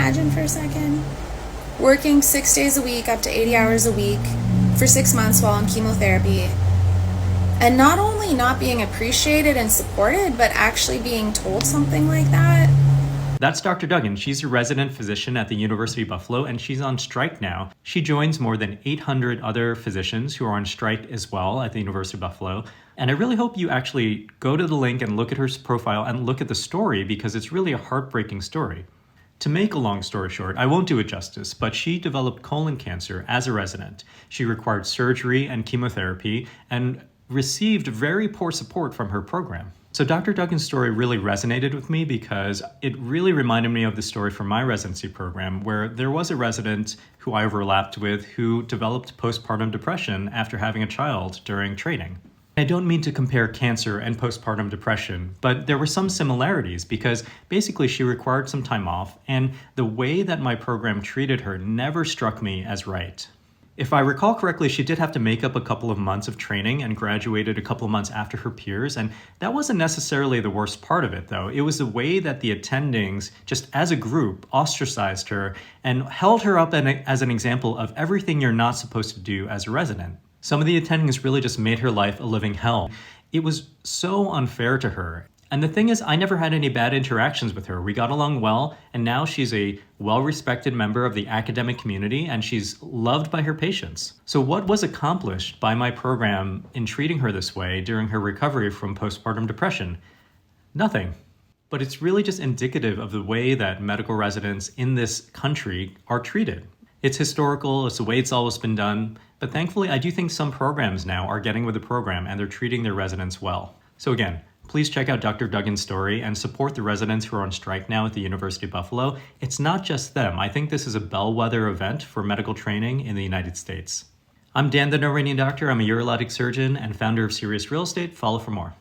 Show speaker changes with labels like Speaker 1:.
Speaker 1: imagine for a second? Working 6 days a week, up to 80 hours a week, for 6 months while on chemotherapy, and not only not being appreciated and supported, but actually being told something like that.
Speaker 2: That's Dr. Duggan. She's a resident physician at the University of Buffalo, and she's on strike now. She joins more than 800 other physicians who are on strike as well at the University of Buffalo. And I really hope you actually go to the link and look at her profile and look at the story, because it's really a heartbreaking story. To make a long story short, I won't do it justice, but she developed colon cancer as a resident. She required surgery and chemotherapy and received very poor support from her program. So Dr. Duggan's story really resonated with me because it really reminded me of the story from my residency program, where there was a resident who I overlapped with who developed postpartum depression after having a child during training. I don't mean to compare cancer and postpartum depression, but there were some similarities because basically she required some time off, and the way that my program treated her never struck me as right. If I recall correctly, she did have to make up a couple of months of training and graduated a couple of months after her peers, and that wasn't necessarily the worst part of it, though. It was the way that the attendings, just as a group, ostracized her and held her up as an example of everything you're not supposed to do as a resident. Some of the attendings really just made her life a living hell. It was so unfair to her. And the thing is, I never had any bad interactions with her. We got along well, and now she's a well-respected member of the academic community, and she's loved by her patients. So what was accomplished by my program in treating her this way during her recovery from postpartum depression? Nothing. But it's really just indicative of the way that medical residents in this country are treated. It's historical, it's the way it's always been done, but thankfully I do think some programs now are getting with the program and they're treating their residents well. So again, please check out Dr. Duggan's story and support the residents who are on strike now at the University of Buffalo. It's not just them. I think this is a bellwether event for medical training in the United States. I'm Dan the No-Iranian Doctor. I'm a urologic surgeon and founder of Serious Real Estate. Follow for more.